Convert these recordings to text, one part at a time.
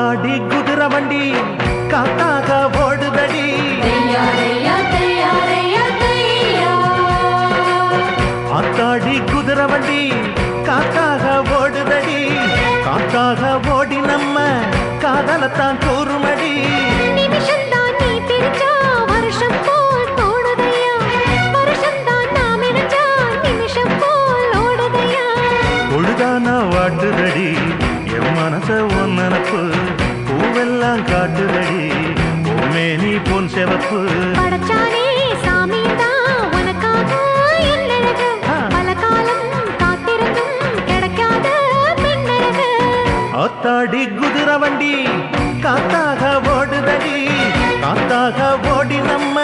ஆத்தாடி குதிரை வண்டி காத்தாக ஓடுதடி ஆத்தாடி குதிரை வண்டி காத்தாக ஓடுதடி காத்தாக ஓடி நம்ம காதலத்தான் கூறுமடி பொழுதானா வாட்டுதடி என் மனச ஒன் நினப்பு பூவெல்லாம் காட்டுதடி பூமேனி பொன் செவப்பு ஆத்தாடி குதிரை வண்டி காத்தாக ஓடுதடி காத்தாக ஓடி நம்ம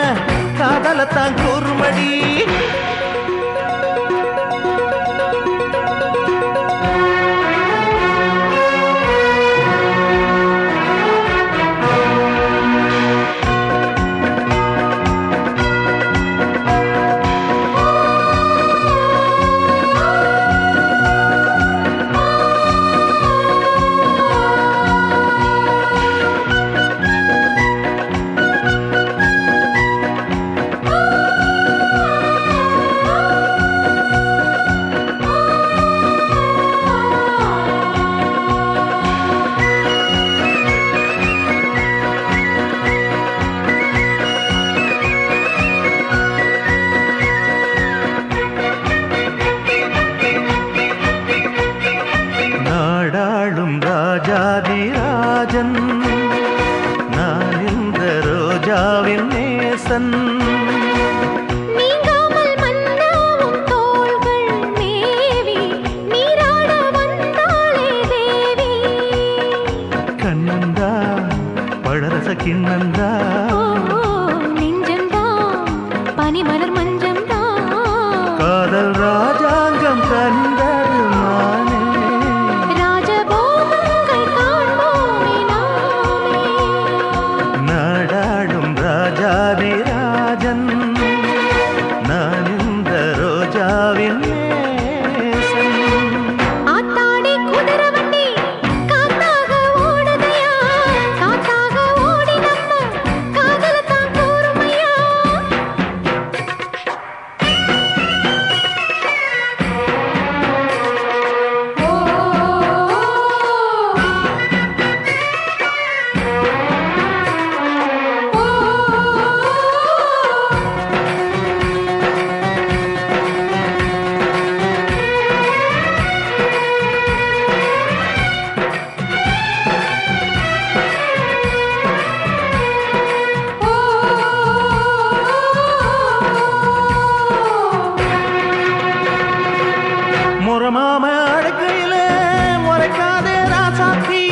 காதலத்தான் கூறுமடி ராஜாதிராஜன் நான் இந்த ரோஜாவின் நேசன் நீங்காமல் மன்னாவும் தோள்கள் மேவி நீராட வந்தாளே தேவி கண்ணந்தா பழரச கிண்ணந்தா நெஞ்சந்தா பனிமலர் மஞ்சந்தா காதல் ராஜாங்கம் தந்தது மானே ராஜாதிராஜன் நான் இந்த ரோஜாவின் நேசன் ஆத்தாடி குதிரை வண்டி காத்தாக ஓடுதையா காத்தாக ஓடி நம்ம காதலத்தான் கூறுமையா முறமாம அடக்கையில முறைக்காதே ராசாத்தி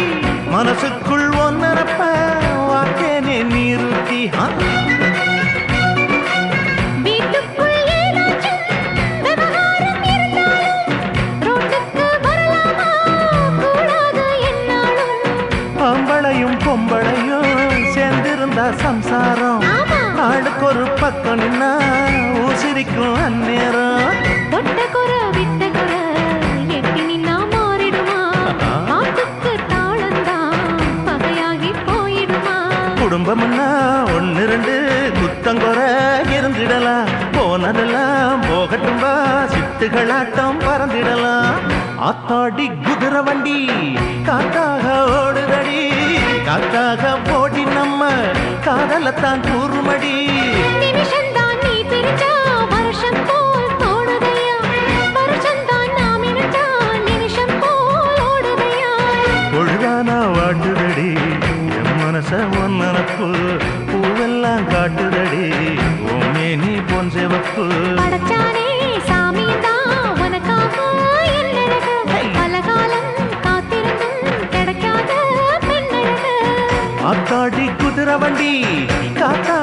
மனசுக்குள் ஒன்னரப்ப வாக்கேனே நீருத்தி வீட்டுக்குள் ஏதாச்சும் விவகாரம் இருந்தாலும் ரோட்டுக்கு வரலாமா கூடாது என்னாலும் ஆம்பளையும் பொம்பளையும் சேர்ந்திருந்தா சம்சாரம் ஆளுக்கு ஒரு பக்கம் நின்னா ஊசிரிக்கும் அந்நேரம் தொட்ட குற விட்ட குற எட்டி நின்னா மாறிடுமா பாட்டுக்கு தாளந்தான் பகையாகி போயிடுமா குடும்பம்னா ஒன்னு ரெண்டு குத்தங்குறை இருந்திடலாம் போனதெல்லாம் போகட்டும்பா சிட்டுகளாட்டம் பறந்திடலாம் ஆத்தாடி குதிரை வண்டி காத்தாக ஓடுதடி காத்தாக ஓடி நம்ம காதலத்தான் கூறுமடி நிமிஷந்தான் நீ பிரிச்சா வருஷம் போல் தோணுதையா வருஷந்தான் நாம் இணைச்சா நிமிஷம் போல் ஓடுதையா பொழுதானா வாட்டுதடி என் மனச ஒன் நினப்பு பூவெல்லாம் காட்டுதடி ஓமேனி பொன் செவப்பு படைச்சானே சாமி தான் உனக்காக என்னழகு பல காலம் காத்திருந்தும் கிடைக்காத பெண்ணழகு ஆத்தாடி குதிரை வண்டி காத்தா